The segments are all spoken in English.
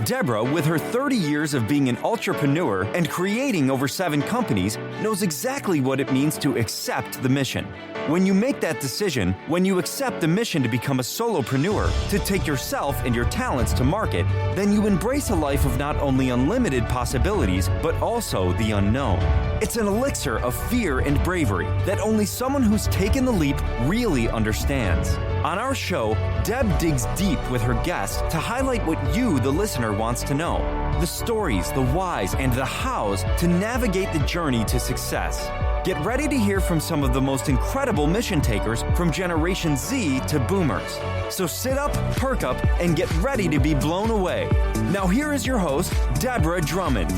Deborah, with her 30 years of being an entrepreneur and creating over 7 companies, knows exactly what it means to accept the mission. When you make that decision, when you accept the mission to become a solopreneur, to take yourself and your talents to market, then you embrace a life of not only unlimited possibilities, but also the unknown. It's an elixir of fear and bravery that only someone who's taken the leap really understands. On our show, Deb digs deep with her guests to highlight what you, the listener, wants to know. The stories, the whys, and the hows to navigate the journey to success. Get ready to hear from some of the most incredible mission takers from Generation Z to Boomers. So sit up, perk up, and get ready to be blown away. Now here is your host, Deborah Drummond.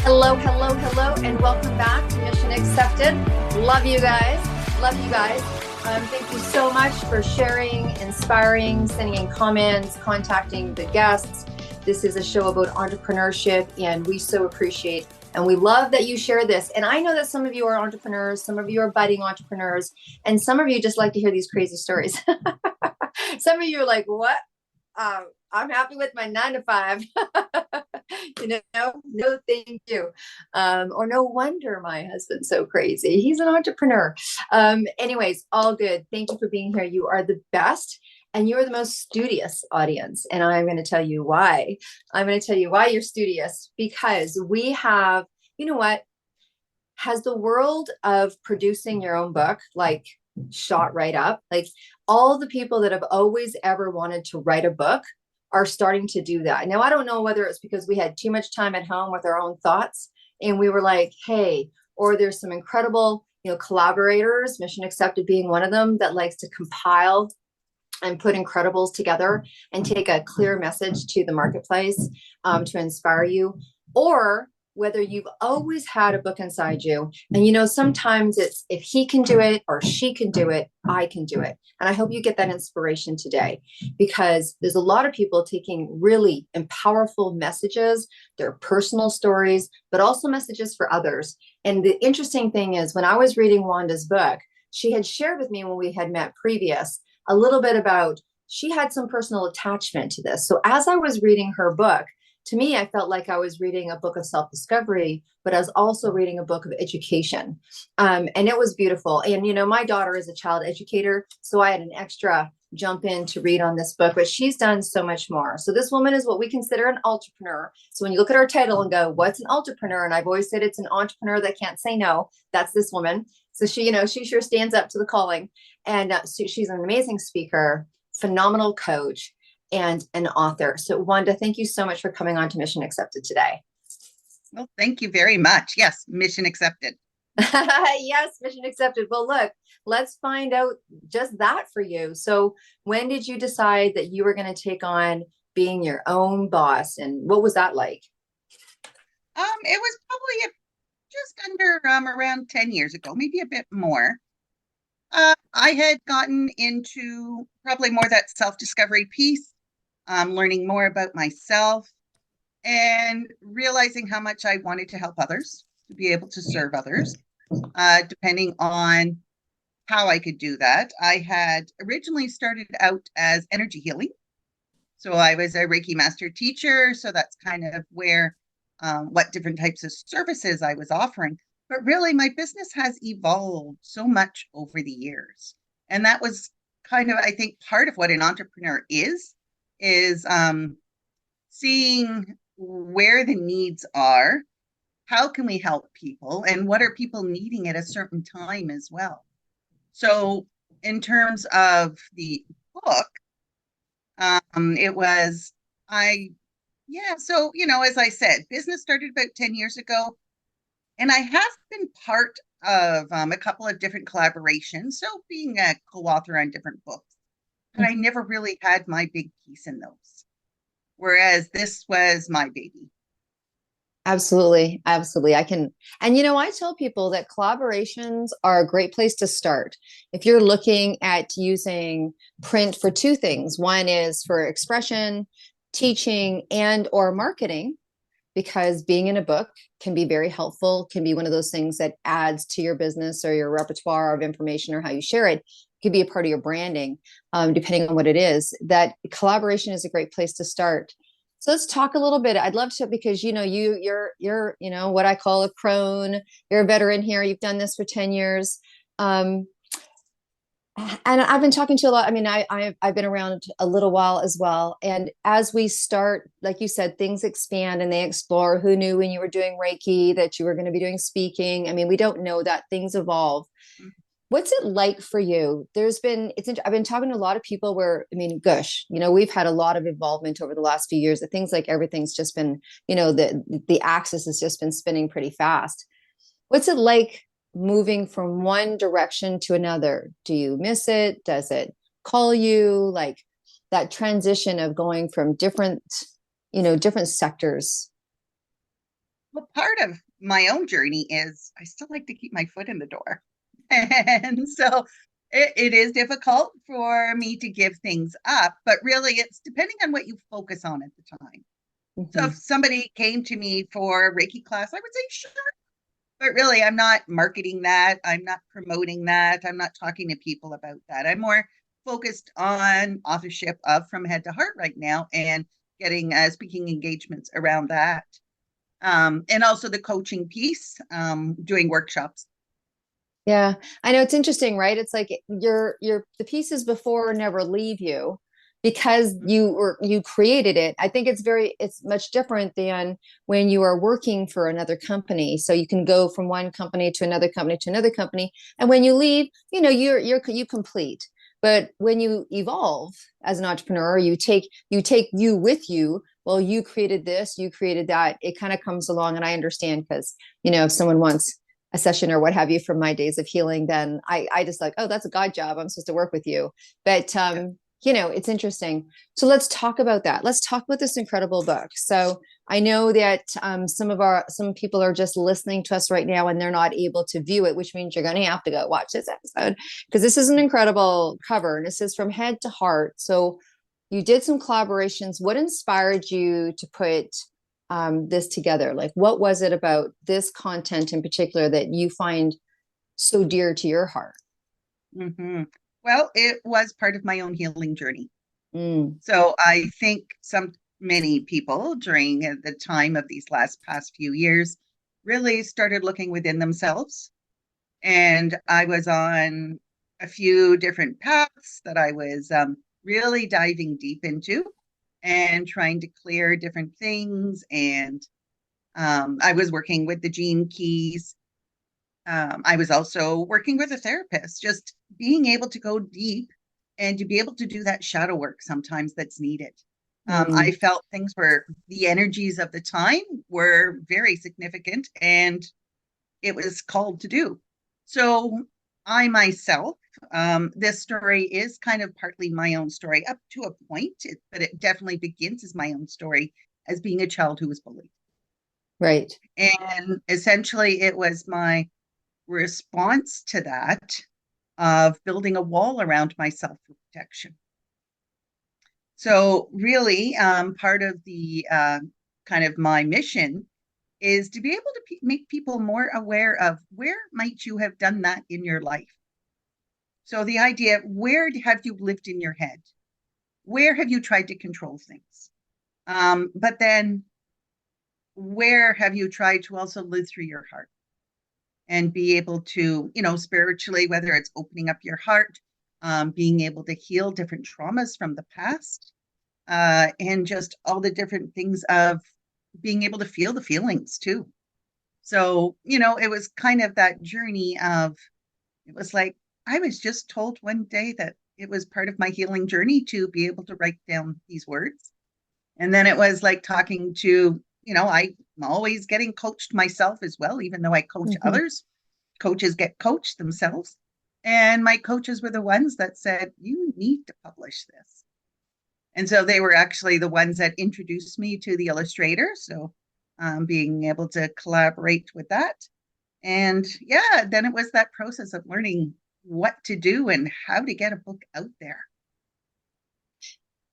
Hello, hello, hello, and welcome back to Mission Accepted. Love you guys. Love you guys. Thank you so much for sharing, inspiring, sending in comments, contacting the guests. This is a show about entrepreneurship, and we so appreciate and we love that you share this. And I know that some of you are entrepreneurs, some of you are budding entrepreneurs, and some of you just like to hear these crazy stories. Some of you are like, what? I'm happy with my 9 to 5. No, thank you. Or no wonder my husband's so crazy. He's an entrepreneur. Anyways, all good. Thank you for being here. You are the best. And you're the most studious audience. And I'm going to tell you why. I'm going to tell you why you're studious. Because we have, you know what? Has the world of producing your own book, like, shot right up? Like, all the people that have always ever wanted to write a book are starting to do that. Now, I don't know whether it's because we had too much time at home with our own thoughts. And we were like, hey, or there's some incredible, collaborators, Mission Accepted being one of them, that likes to compile and put incredibles together and take a clear message to the marketplace to inspire you, or whether you've always had a book inside you. And, sometimes it's if he can do it or she can do it, I can do it. And I hope you get that inspiration today, because there's a lot of people taking really powerful messages, their personal stories, but also messages for others. And the interesting thing is, when I was reading Wanda's book, she had shared with me when we had met previous a little bit about, she had some personal attachment to this. So as I was reading her book, to me, I felt like I was reading a book of self-discovery, but I was also reading a book of education. And it was beautiful. And, my daughter is a child educator, so I had an extra jump in to read on this book, but she's done so much more. So this woman is what we consider an entrepreneur. So when you look at her title and go, what's an entrepreneur? And I've always said it's an entrepreneur that can't say no. That's this woman. So she sure stands up to the calling. And so she's an amazing speaker, phenomenal coach, and an author. So Wanda, thank you so much for coming on to Mission Accepted today. Well, thank you very much. Yes, Mission Accepted. Yes, Mission Accepted. Well, look, let's find out just that for you. So when did you decide that you were going to take on being your own boss? And what was that like? It was probably just under around 10 years ago, maybe a bit more. I had gotten into probably more that self-discovery piece, learning more about myself and realizing how much I wanted to help others, to be able to serve others, depending on how I could do that. I had originally started out as energy healing. So I was a Reiki master teacher. So that's kind of where what different types of services I was offering. But really, my business has evolved so much over the years. And that was kind of, I think, part of what an entrepreneur is seeing where the needs are, how can we help people, and what are people needing at a certain time as well. So in terms of the book, it was, so, as I said, business started about 10 years ago. And I have been part of a couple of different collaborations, so being a co-author on different books, but I never really had my big piece in those, whereas this was my baby. Absolutely. Absolutely. I tell people that collaborations are a great place to start. If you're looking at using print for 2 things, one is for expression, teaching, and or marketing, because being in a book can be very helpful, can be one of those things that adds to your business or your repertoire of information or how you share it. could be a part of your branding, depending on what it is, that collaboration is a great place to start. So let's talk a little bit. I'd love to, because, you know, you're, you know, what I call a crone. You're a veteran here. You've done this for 10 years. And I've been talking to a lot. I mean, I've been around a little while as well. And as we start, like you said, things expand and they explore. Who knew when you were doing Reiki that you were going to be doing speaking? I mean, we don't know that. Things evolve. What's it like for you? I've been talking to a lot of people where, I mean, gosh, you know, we've had a lot of involvement over the last few years. It things like everything's just been, you know, the axis has just been spinning pretty fast. What's it like moving from one direction to another? Do you miss it? Does it call you? Like that transition of going from different, you know, different sectors? Well, part of my own journey is I still like to keep my foot in the door. And so it is difficult for me to give things up, but really it's depending on what you focus on at the time. So if somebody came to me for a Reiki class, I would say, sure. But really, I'm not marketing that. I'm not promoting that. I'm not talking to people about that. I'm more focused on authorship of From Head to Heart right now and getting speaking engagements around that. And also the coaching piece, doing workshops. Yeah, I know, it's interesting, right? It's like the pieces before never leave you because you created it. I think it's much different than when you are working for another company. So you can go from one company to another company to another company, and when you leave, you know, you complete. But when you evolve as an entrepreneur, you take you with you. Well, you created this, you created that. It kind of comes along, and I understand, because, you know, if someone wants a session or what have you from my days of healing, then I just like, oh, that's a God job. I'm supposed to work with you. But, you know, it's interesting. So let's talk about that. Let's talk about this incredible book. So I know that some people are just listening to us right now and they're not able to view it, which means you're going to have to go watch this episode, because this is an incredible cover. And this is From Head to Heart. So you did some collaborations. What inspired you to put this together? Like, what was it about this content in particular that you find so dear to your heart? Well, it was part of my own healing journey. Mm. So I think many people during the time of these past few years really started looking within themselves. And I was on a few different paths that I was really diving deep into and trying to clear different things. And I was working with the gene keys. I was also working with a therapist, just being able to go deep and to be able to do that shadow work sometimes that's needed. I felt the energies of the time were very significant, and it was called to do. So I myself, this story is kind of partly my own story up to a point, but it definitely begins as my own story as being a child who was bullied. Right. And essentially it was my response to that of building a wall around myself for protection. So really, part of the kind of my mission is to be able to make people more aware of where might you have done that in your life. So the idea, where have you lived in your head? Where have you tried to control things? But then where have you tried to also live through your heart and be able to, you know, spiritually, whether it's opening up your heart, being able to heal different traumas from the past, and just all the different things of being able to feel the feelings too. So, you know, it was kind of that journey of, it was like, I was just told one day that it was part of my healing journey to be able to write down these words. And then it was like talking to, you know, I'm always getting coached myself as well, even though I coach others. Coaches get coached themselves. And my coaches were the ones that said, you need to publish this. And so they were actually the ones that introduced me to the illustrator. So being able to collaborate with that. And yeah, then it was that process of learning what to do and how to get a book out there.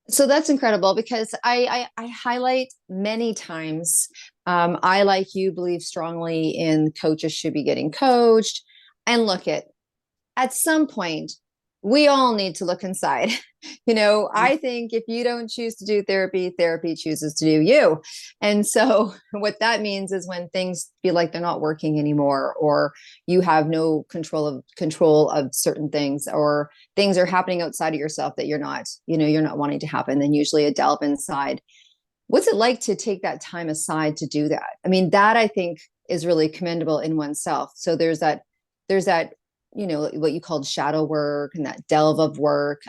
So that's incredible, because I highlight many times, I, like you, believe strongly in coaches should be getting coached. And look, at some point, we all need to look inside. I think if you don't choose to do therapy, therapy chooses to do you. And so what that means is when things feel like they're not working anymore, or you have no control of certain things, or things are happening outside of yourself that you're not wanting to happen, then usually a delve inside. What's it like to take that time aside to do that? I mean, that I think is really commendable in oneself. So there's that, what you called shadow work and that delve of work.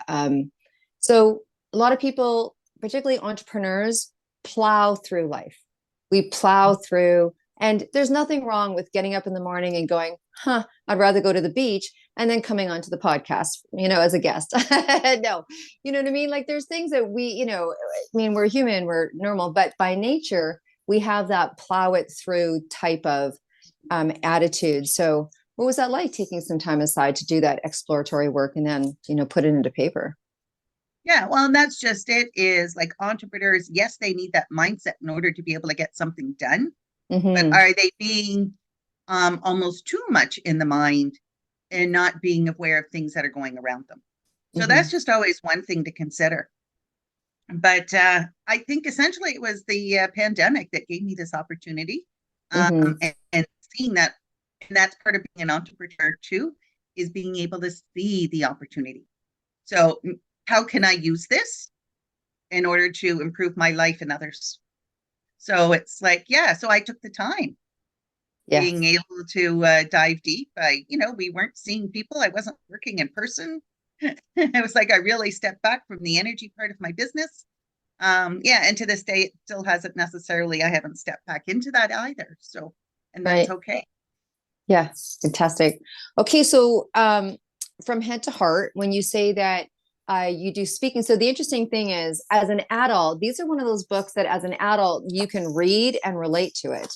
So a lot of people, particularly entrepreneurs, plow through life. We plow through, and there's nothing wrong with getting up in the morning and going, I'd rather go to the beach, and then coming onto the podcast, as a guest. No, you know what I mean? Like there's things that we're human, we're normal, but by nature, we have that plow it through type of attitude. So what was that like, taking some time aside to do that exploratory work and then, put it into paper? Yeah, well, and that's just it, is like entrepreneurs, yes, they need that mindset in order to be able to get something done. But are they being almost too much in the mind and not being aware of things that are going around them? So that's just always one thing to consider. But I think essentially it was the pandemic that gave me this opportunity, and seeing that, and that's part of being an entrepreneur too, is being able to see the opportunity. So how can I use this in order to improve my life and others? So it's like, so I took the time, being able to dive deep. We weren't seeing people. I wasn't working in person. It was like I really stepped back from the energy part of my business. And to this day, it still hasn't necessarily, I haven't stepped back into that either. So, and that's okay. Yeah, fantastic. Okay, so from head to heart, when you say that you do speaking, so the interesting thing is, as an adult, these are one of those books that as an adult, you can read and relate to it,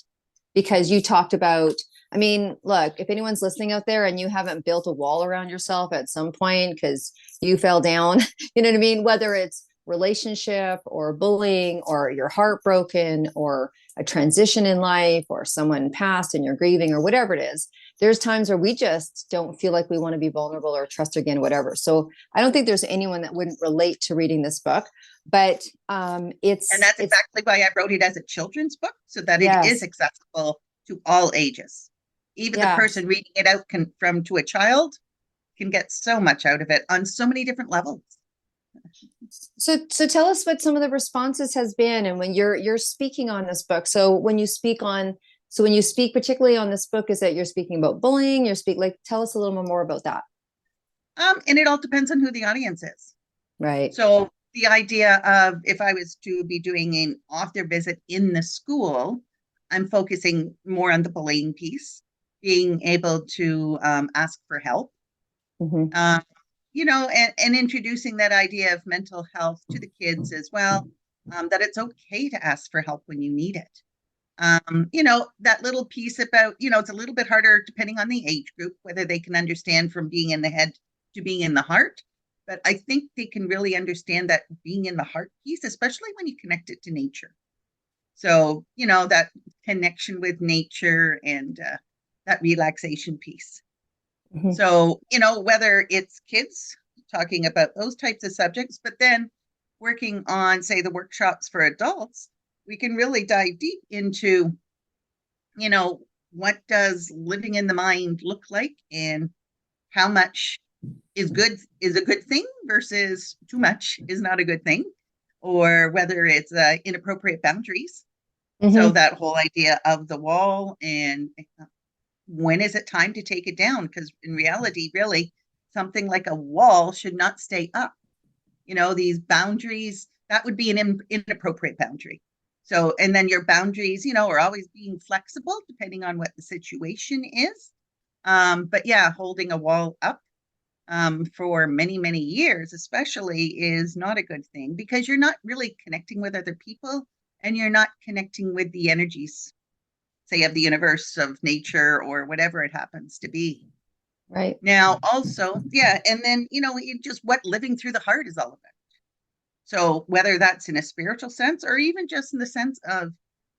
because you talked about, I mean, look, if anyone's listening out there and you haven't built a wall around yourself at some point because you fell down, you know what I mean? Whether it's relationship or bullying, or you're heartbroken, or a transition in life, or someone passed and you're grieving, or whatever it is, there's times where we just don't feel like we want to be vulnerable or trust again, whatever. So I don't think there's anyone that wouldn't relate to reading this book, but and that's exactly why I wrote it as a children's book, so that it is accessible to all ages. Even the person reading it out to a child can get so much out of it on so many different levels. So tell us what some of the responses has been, and when you're speaking on this book. So when you speak particularly on this book, is that you're speaking about bullying? Tell us a little more about that. And it all depends on who the audience is. Right. So the idea of, if I was to be doing an author visit in the school, I'm focusing more on the bullying piece, being able to ask for help. And introducing that idea of mental health to the kids as well, that it's okay to ask for help when you need it. That little piece about, it's a little bit harder depending on the age group, whether they can understand from being in the head to being in the heart. But I think they can really understand that being in the heart piece, especially when you connect it to nature. So, that connection with nature and that relaxation piece. So, whether it's kids talking about those types of subjects, but then working on, say, the workshops for adults, we can really dive deep into, what does living in the mind look like, and how much is a good thing versus too much is not a good thing, or whether it's inappropriate boundaries. So that whole idea of the wall, and when is it time to take it down? Because in reality, really, something like a wall should not stay up. These boundaries, that would be an inappropriate boundary. So, and then your boundaries, are always being flexible depending on what the situation is. But yeah, holding a wall up for many, many years, especially, is not a good thing, because you're not really connecting with other people, and you're not connecting with the energies, say, of the universe, of nature, or whatever it happens to be. Right. Now, also, and then, just what living through the heart is all about. So whether that's in a spiritual sense, or even just in the sense of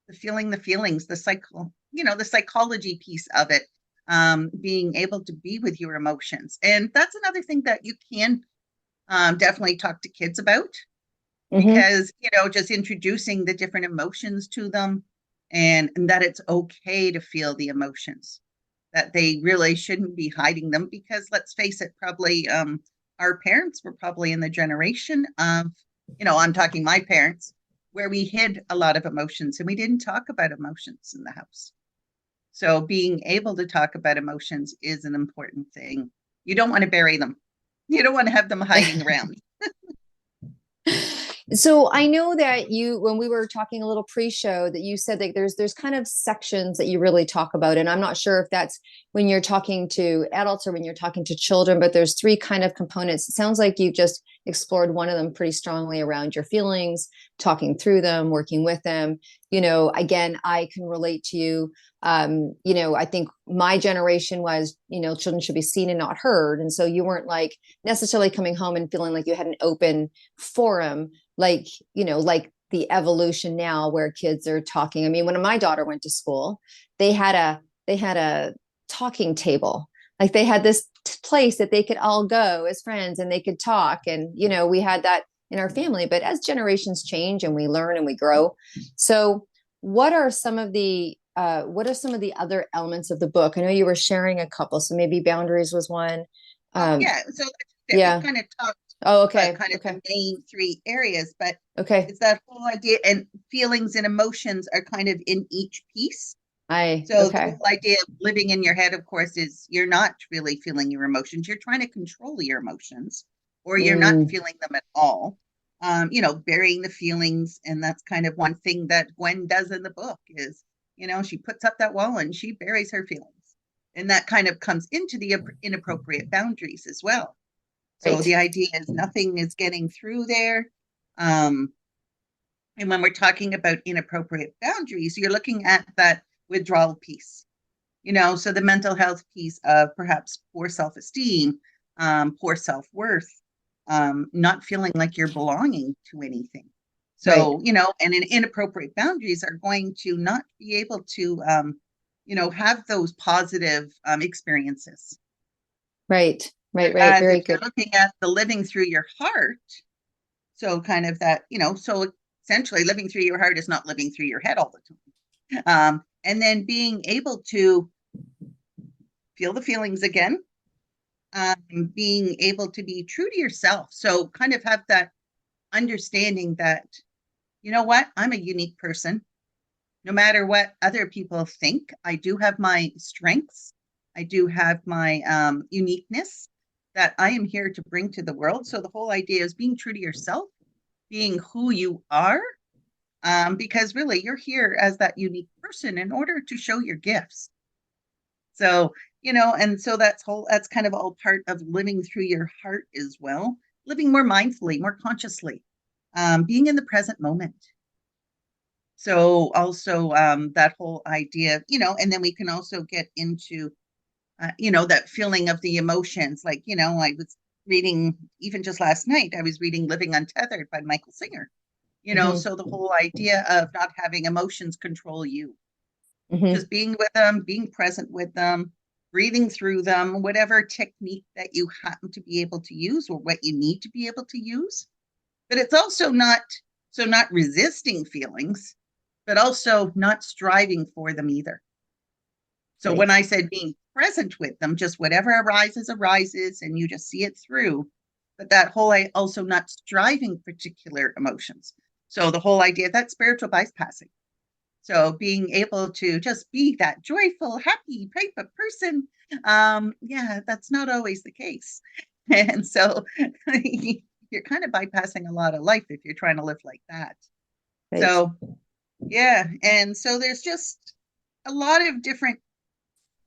the feelings, the psychology piece of it, being able to be with your emotions. And that's another thing that you can definitely talk to kids about, because, just introducing the different emotions to them, and that it's okay to feel the emotions, that they really shouldn't be hiding them, because let's face it, probably our parents were probably in the generation of, I'm talking my parents, where we hid a lot of emotions and we didn't talk about emotions in the house. So being able to talk about emotions is an important thing. You don't want to bury them. You don't want to have them hiding around. So I know that when we were talking a little pre-show, that you said that there's kind of sections that you really talk about. And I'm not sure if that's when you're talking to adults or when you're talking to children, but there's three kind of components. It sounds like you've just explored one of them pretty strongly around your feelings, talking through them, working with them. Again, I can relate to you. I think my generation was, children should be seen and not heard. And so you weren't like necessarily coming home and feeling like you had an open forum, like the evolution now where kids are talking. I mean, when my daughter went to school, they had a talking table. Like they had this place that they could all go as friends and they could talk. And, we had that in our family, but as generations change and we learn and we grow. So what are some of the other elements of the book? I know you were sharing a couple, so maybe boundaries was one. So we kind of talked okay. The main three areas, but okay, it's that whole idea, and feelings and emotions are kind of in each piece. The whole idea of living in your head, of course, is you're not really feeling your emotions. You're trying to control your emotions, or you're not feeling them at all. Burying the feelings. And that's kind of one thing that Gwen does in the book is, she puts up that wall and she buries her feelings. And that kind of comes into the inappropriate boundaries as well. So the idea is nothing is getting through there. And when we're talking about inappropriate boundaries, you're looking at that withdrawal piece, so the mental health piece of perhaps poor self-esteem, poor self-worth, not feeling like you're belonging to anything. So, and inappropriate boundaries are going to not be able to, have those positive experiences. Right. As Very if good. you're looking at the living through your heart. So kind of that, so essentially living through your heart is not living through your head all the time. And then being able to feel the feelings again, being able to be true to yourself. So kind of have that understanding that, I'm a unique person. No matter what other people think, I do have my strengths. I do have my uniqueness that I am here to bring to the world. So the whole idea is being true to yourself, being who you are, because really you're here as that unique person in order to show your gifts. So, and so that's kind of all part of living through your heart as well, living more mindfully, more consciously, being in the present moment. So also that whole idea, and then we can also get into, that feeling of the emotions. Like, I was reading, even just last night, I was reading Living Untethered by Michael Singer, so the whole idea of not having emotions control you, just being with them, being present with them, breathing through them, whatever technique that you happen to be able to use or what you need to be able to use. But it's also not resisting feelings, but also not striving for them either. So when I said being present with them, just whatever arises, and you just see it through. But that whole, also not striving particular emotions. So the whole idea of that spiritual bypassing. So being able to just be that joyful, happy type of person, that's not always the case. And so you're kind of bypassing a lot of life if you're trying to live like that. Right. So, and so there's just a lot of different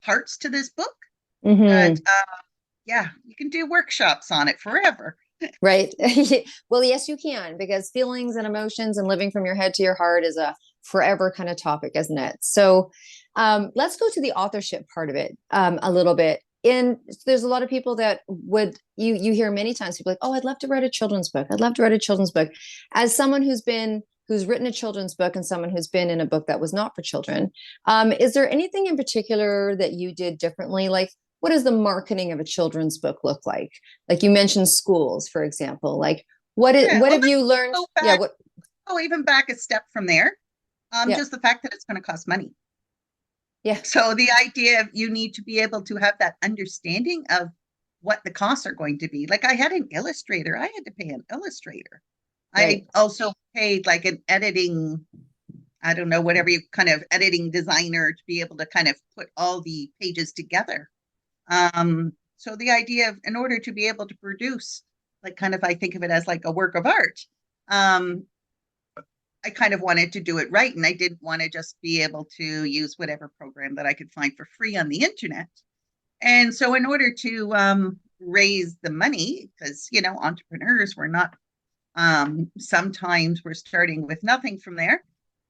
parts to this book that, you can do workshops on it forever. Right. Well, yes, you can, because feelings and emotions and living from your head to your heart is a forever kind of topic, isn't it? So let's go to the authorship part of it a little bit. And there's a lot of people that you hear many times, people like, oh, I'd love to write a children's book. I'd love to write a children's book. As someone who's been who's written a children's book and someone who's been in a book that was not for children. Is there anything in particular that you did differently? Like, what does the marketing of a children's book look like? Like you mentioned schools, for example. Like, what have you learned? Yeah, what? Oh, even back a step from there. Yeah. Just the fact that it's going to cost money. Yeah. So the idea of you need to be able to have that understanding of what the costs are going to be. Like I had an illustrator. I had to pay an illustrator. Right. I also paid like an editing, I don't know, whatever you kind of editing designer to be able to kind of put all the pages together. So the idea of, in order to be able to produce, like kind of, I think of it as like a work of art. I kind of wanted to do it right. And I didn't want to just be able to use whatever program that I could find for free on the internet. And so in order to raise the money, because, you know, entrepreneurs were not, sometimes we're starting with nothing from there.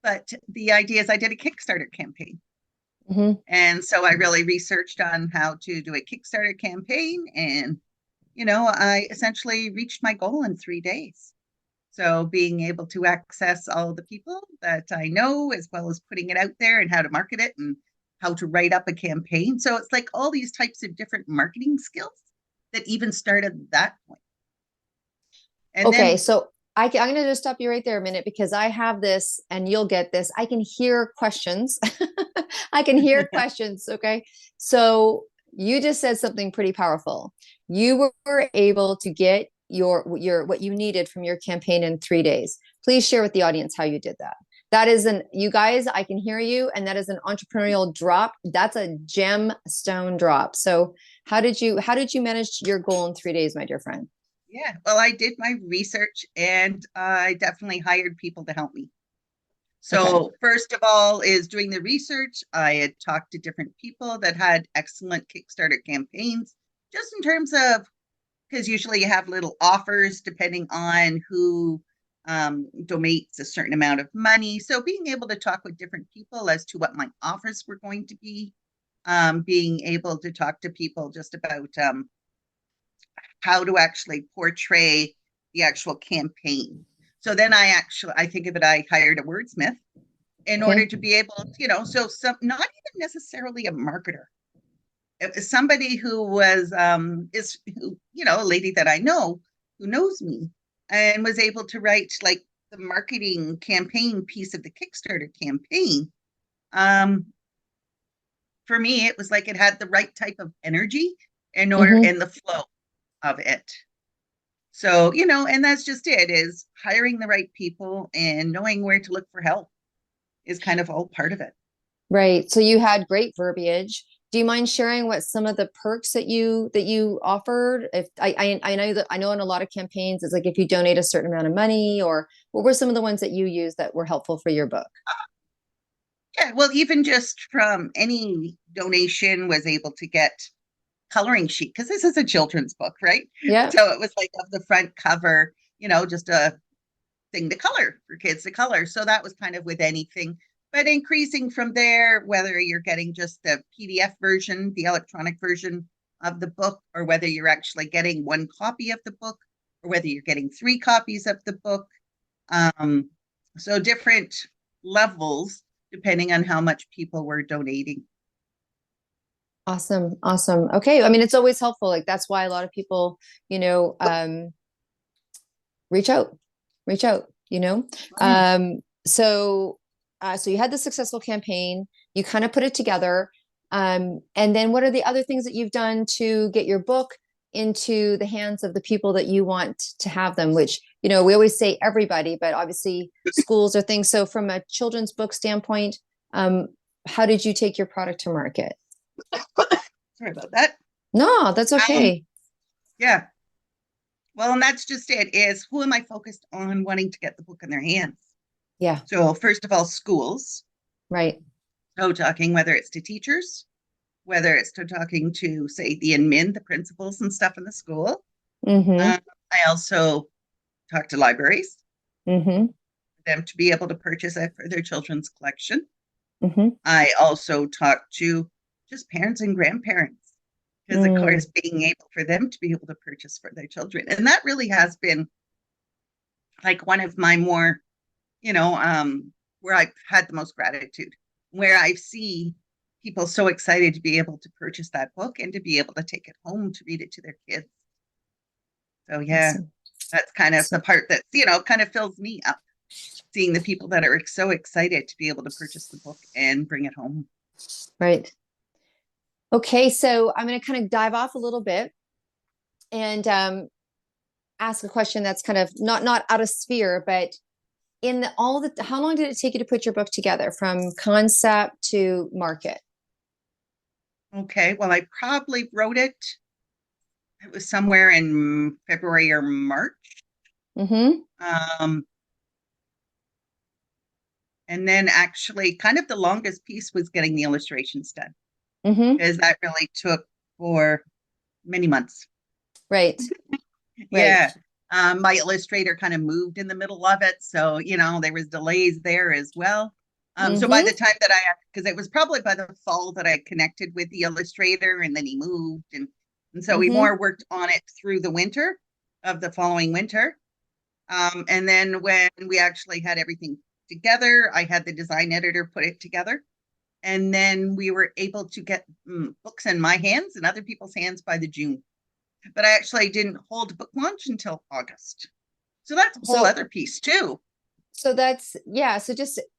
But the idea is I did a Kickstarter campaign. Mm-hmm. And so I really researched on how to do a Kickstarter campaign. And, you know, I essentially reached my goal in 3 days. So being able to access all the people that I know, as well as putting it out there and how to market it and how to write up a campaign. So it's like all these types of different marketing skills that even started at that point. And okay, then, so I'm going to just stop you right there a minute because I have this and you'll get this. I can hear questions. I can hear questions. Okay. So you just said something pretty powerful. You were able to get your what you needed from your campaign in 3 days. Please share with the audience how you did that. That is you guys, I can hear you. And that is an entrepreneurial drop. That's a gemstone drop. So how did you manage your goal in 3 days, my dear friend? yeah, well, I did my research and I definitely hired people to help me. So Okay. first of all is doing the research. I had talked to different people that had excellent Kickstarter campaigns, just in terms of, because usually you have little offers depending on who donates a certain amount of money. So being able to talk with different people as to what my offers were going to be, being able to talk to people just about how to actually portray the actual campaign. So then I think of it, I hired a wordsmith in order to be able, you know, so some, not even necessarily a marketer. It was somebody who was, you know, a lady that I know who knows me and was able to write like the marketing campaign piece of the Kickstarter campaign. For me, it was like it had the right type of energy in order Mm-hmm. in the flow of it. So, you know, and that's just it, is hiring the right people and knowing where to look for help is kind of all part of it. Right. So you had great verbiage. Do you mind sharing what some of the perks that you offered? If I know that I know in a lot of campaigns it's like if you donate a certain amount of money, or what were some of the ones that you used that were helpful for your book? Yeah, well, even just from any donation was able to get coloring sheet, because this is a children's book, right? Yeah. So it was like of the front cover, you know, just a thing to color for kids to color. So that was kind of with anything. But increasing from there, whether you're getting just the PDF version, the electronic version of the book, or whether you're actually getting one copy of the book, or whether you're getting 3 copies of the book. So different levels depending on how much people were donating. Awesome. Awesome. Okay. I mean, it's always helpful. Like that's why a lot of people, you know, reach out, you know? So you had the successful campaign, you kind of put it together. And then what are the other things that you've done to get your book into the hands of the people that you want to have them, which, you know, we always say everybody, but obviously schools are things. So from a children's book standpoint, how did you take your product to market? Sorry about that. No, that's okay. Yeah. Well, and that's just it, is who am I focused on wanting to get the book in their hands? Yeah. So first of all, schools. Right. So talking whether it's to teachers, whether it's to talking to, say, the admin, the principals and stuff in the school. Mm-hmm. I also talk to libraries, Mm-hmm. for them to be able to purchase it for their children's collection. Mm-hmm. I also talk to just parents and grandparents, because of course being able for them to be able to purchase for their children. And that really has been like one of my more you know, where I've had the most gratitude, where I see people so excited to be able to purchase that book and to be able to take it home to read it to their kids. So yeah, Awesome. that's kind of So- the part that, kind of fills me up, seeing the people that are so excited to be able to purchase the book and bring it home. Right. Okay, so I'm going to kind of dive off a little bit and ask a question that's kind of not out of sphere, but how long did it take you to put your book together from concept to market? Okay, well, I probably wrote it. It was somewhere in February or March. Mm-hmm. And then actually kind of the longest piece was getting the illustrations done, Mm-hmm. because that really took for many months. Right. Yeah. My illustrator kind of moved in the middle of it. So, there was delays there as well. So by the time that because it was probably by the fall that I connected with the illustrator, and then he moved. And so we more worked on it through the winter of the following winter. And then when we actually had everything together, I had the design editor put it together. And then we were able to get books in my hands and other people's hands by the June. But I actually didn't hold a book launch until August. So that's a whole other piece too. So that's, yeah.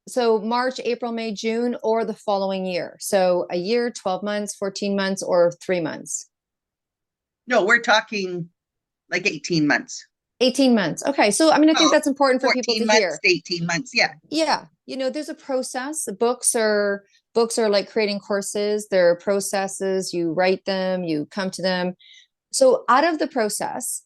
So March, April, May, June, or the following year. So a year, 12 months, 14 months, or 3 months. No, we're talking like 18 months. 18 months. Okay. So, I mean, I think that's important for people to hear. 18 months. Yeah. Yeah. There's a process. The books are like creating courses. They're processes. You write them, you come to them. So out of the process,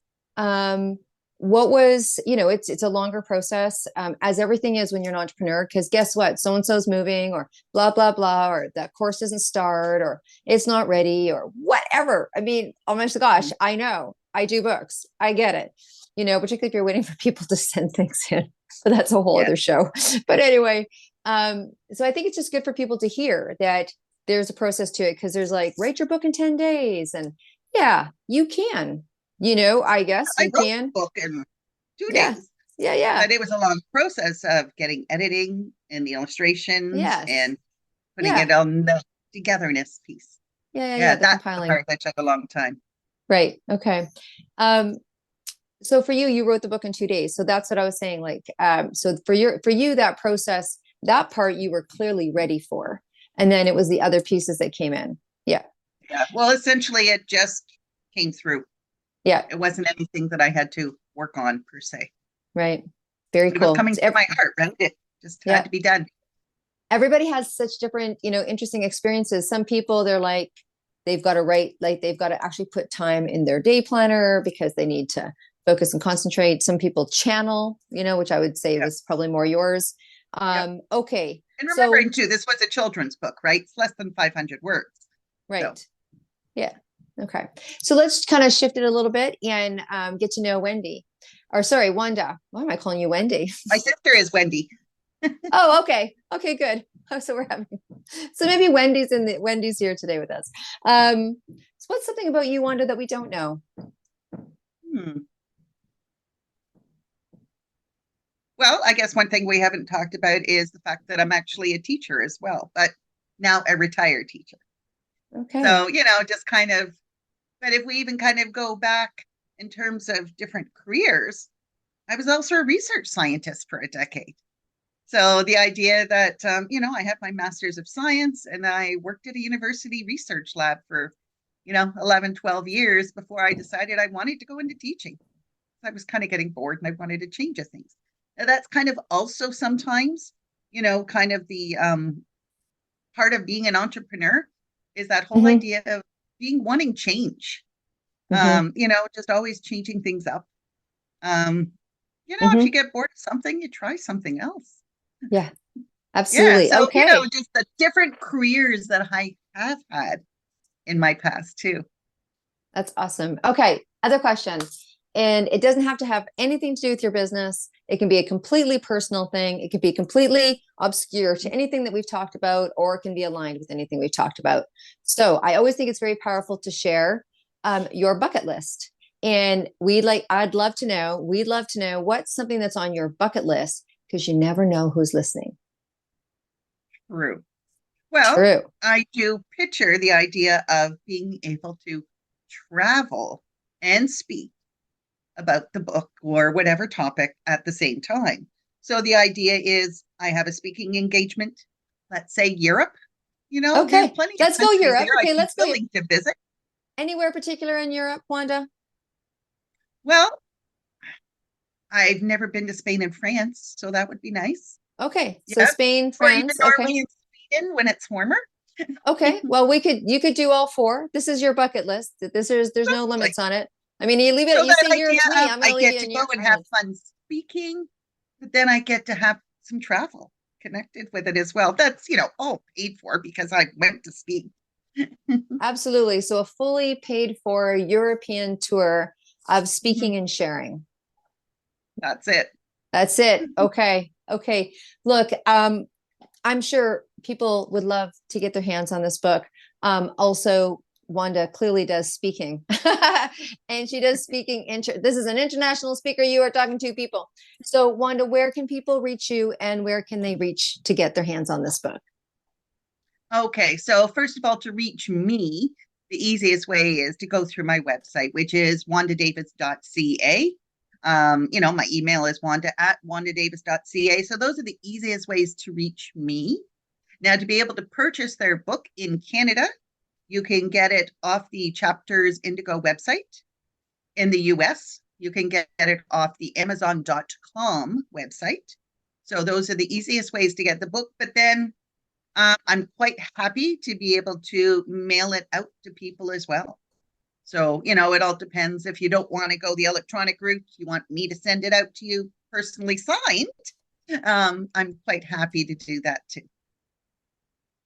what was, it's a longer process, as everything is when you're an entrepreneur, because guess what? So-and-so's moving, or blah, blah, blah, or that course doesn't start, or it's not ready, or whatever. I mean, oh my gosh, I know, I do books. I get it, particularly if you're waiting for people to send things in, but that's a whole other show. But anyway, so I think it's just good for people to hear that there's a process to it, because there's like, write your book in 10 days. And yeah, you can. I guess you can. Book in 2 days. Yeah. But it was a long process of getting editing and the illustrations and putting it on the togetherness piece. Yeah. That's the part that took a long time. Right. Okay. So for you wrote the book in 2 days. So that's what I was saying. Like, so for you, that process, that part you were clearly ready for. And then it was the other pieces that came in. Yeah. Yeah. Well, essentially it just came through. Yeah. It wasn't anything that I had to work on per se. Right. Very cool. It was coming from my heart, right? It just had to be done. Everybody has such different, interesting experiences. Some people, they're like, they've got to write, like they've got to actually put time in their day planner because they need to focus and concentrate. Some people channel, which I would say was probably more yours. Okay. And remembering too, this was a children's book, right? It's less than 500 words. Right. So. Yeah. Okay. So let's kind of shift it a little bit and get to know Wanda. Why am I calling you Wendy? My sister is Wendy. Oh, okay. Okay, good. Oh, so maybe Wendy's here today with us. So what's something about you, Wanda, that we don't know? Well, I guess one thing we haven't talked about is the fact that I'm actually a teacher as well, but now a retired teacher. Okay. So, just kind of, but if we even kind of go back in terms of different careers, I was also a research scientist for a decade. So the idea that, I have my master's of science and I worked at a university research lab for, 11, 12 years before I decided I wanted to go into teaching. I was kind of getting bored and I wanted to change things. Now, that's kind of also sometimes, kind of the part of being an entrepreneur is that whole idea of wanting change. Just always changing things up. If you get bored of something, you try something else. Yeah, absolutely. So, okay. Just the different careers that I have had in my past too. That's awesome. Okay. Other questions. And it doesn't have to have anything to do with your business. It can be a completely personal thing. It could be completely obscure to anything that we've talked about, or it can be aligned with anything we've talked about. So I always think it's very powerful to share your bucket list. And we'd love to know what's something that's on your bucket list because you never know who's listening. True. Well, True. I do picture the idea of being able to travel and speak about the book or whatever topic at the same time. So the idea is I have a speaking engagement, let's say Europe, there's Okay, plenty of let's go countries Europe. there Okay, I'd be let's go. willing to visit. Anywhere particular in Europe, Wanda? Well, I've never been to Spain and France, so that would be nice. Okay, so Yeah. Spain, Or even France. Norway Okay. and Sweden when it's warmer. Okay. Well, you could do all four. This is your bucket list. There's no Totally. limits on it. I mean, you leave it, So you that say Europe idea to me, of I'm I gonna leave get you to in go Europe. and have fun speaking, but then I get to have some travel connected with it as well. That's, all paid for because I went to speak. Absolutely. So a fully paid for European tour of speaking and sharing. That's it. That's it. Okay. Okay. Look, I'm sure people would love to get their hands on this book. Also, Wanda clearly does speaking and she does speaking. This is an international speaker. You are talking to people. So Wanda, where can people reach you and where can they reach to get their hands on this book? Okay, so first of all, to reach me, the easiest way is to go through my website, which is wandadavis.ca. My email is wanda@wandadavis.ca. So those are the easiest ways to reach me. Now, to be able to purchase their book in Canada, you can get it off the Chapters Indigo website. In the US, you can get it off the Amazon.com website. So those are the easiest ways to get the book. But then I'm quite happy to be able to mail it out to people as well. So, it all depends. If you don't want to go the electronic route, you want me to send it out to you personally signed, I'm quite happy to do that too.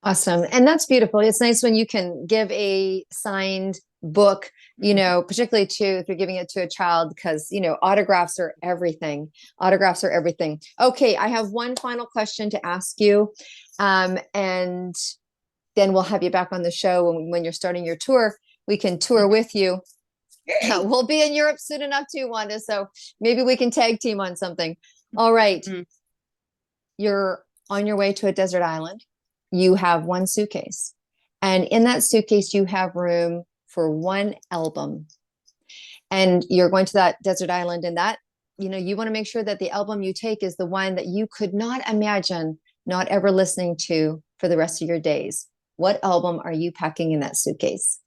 Awesome. And that's beautiful. It's nice when you can give a signed book, particularly if you're giving it to a child, because, autographs are everything. Autographs are everything. Okay. I have one final question to ask you. And then we'll have you back on the show when you're starting your tour. We can tour with you. Yay. We'll be in Europe soon enough too, Wanda. So maybe we can tag team on something. All right. You're on your way to a desert island. You have one suitcase. And in that suitcase, you have room for one album. And you're going to that desert island, and that, you want to make sure that the album you take is the one that you could not imagine not ever listening to for the rest of your days. What album are you packing in that suitcase?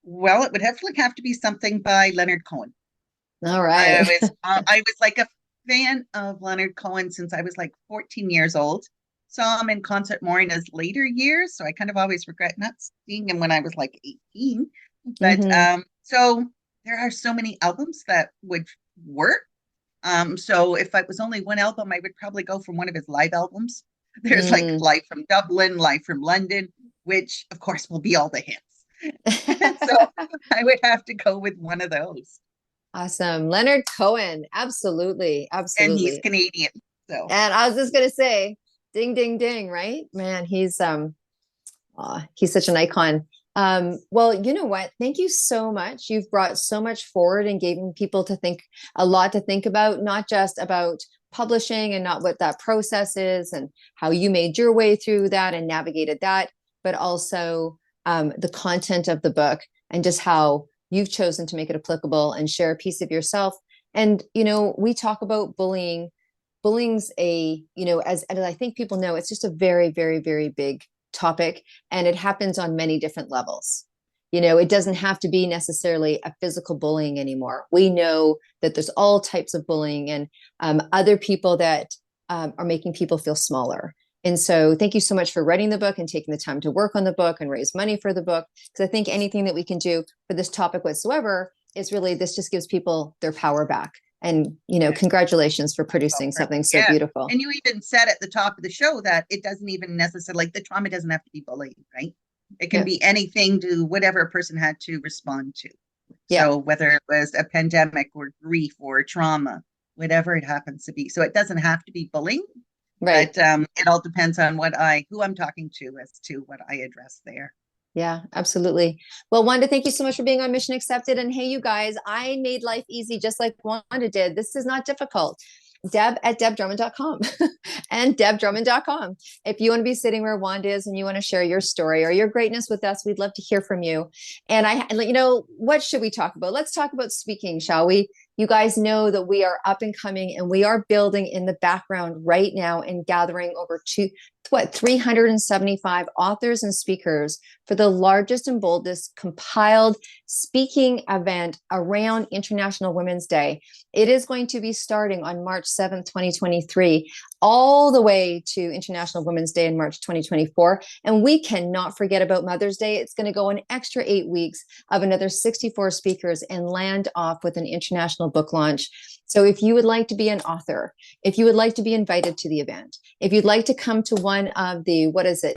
Well, it would definitely have to be something by Leonard Cohen. All right. I was like a fan of Leonard Cohen since I was like 14 years old. Saw him in concert more in his later years, so I kind of always regret not seeing him when I was like 18. But so there are so many albums that would work. So if it was only one album, I would probably go from one of his live albums. There's like Live from Dublin, Live from London, which of course will be all the hits. So I would have to go with one of those. Awesome. Leonard Cohen. Absolutely. Absolutely. And he's Canadian. So and I was just going to say, ding, ding, ding, right? Man, he's such an icon. Well, you know what? Thank you so much. You've brought so much forward and giving people a lot to think about, not just about publishing and not what that process is and how you made your way through that and navigated that, but also the content of the book and just how you've chosen to make it applicable and share a piece of yourself. And, we talk about bullying. Bullying's as I think people know, it's just a very, very, very big topic, and it happens on many different levels. It doesn't have to be necessarily a physical bullying anymore. We know that there's all types of bullying and other people that are making people feel smaller. And so thank you so much for writing the book and taking the time to work on the book and raise money for the book. Because I think anything that we can do for this topic whatsoever is really, this just gives people their power back. And, congratulations for producing something so beautiful. And you even said at the top of the show that it doesn't even necessarily, the trauma doesn't have to be bullying, right? It can be anything to whatever a person had to respond to. Yeah. So whether it was a pandemic or grief or trauma, whatever it happens to be. So it doesn't have to be bullying. Right. But it all depends on who I'm talking to as to what I address there. Yeah, absolutely. Well, Wanda, thank you so much for being on Mission Accepted. And hey, you guys, I made life easy just like Wanda did. This is not difficult. Deb@debdrummond.com and debdrummond.com. If you want to be sitting where Wanda is and you want to share your story or your greatness with us, we'd love to hear from you. And what should we talk about? Let's talk about speaking, shall we? You guys know that we are up and coming and we are building in the background right now and gathering over 375 authors and speakers for the largest and boldest compiled speaking event around International Women's Day. It is going to be starting on March 7th, 2023, all the way to International Women's Day in March 2024. And we cannot forget about Mother's Day. It's going to go an extra 8 weeks of another 64 speakers and land off with an international book launch. So if you would like to be an author, if you would like to be invited to the event, if you'd like to come to one of the,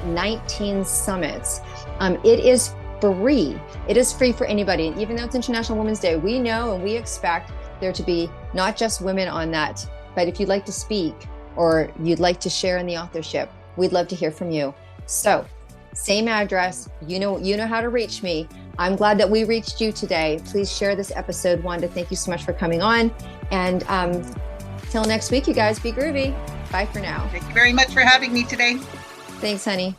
19 summits, it is free. It is free for anybody. And even though it's International Women's Day, we know and we expect there to be not just women on that, but if you'd like to speak or you'd like to share in the authorship, we'd love to hear from you. So same address, you know how to reach me. I'm glad that we reached you today. Please share this episode. Wanda, thank you so much for coming on. And till next week, you guys, be groovy. Bye for now. Thank you very much for having me today. Thanks, honey.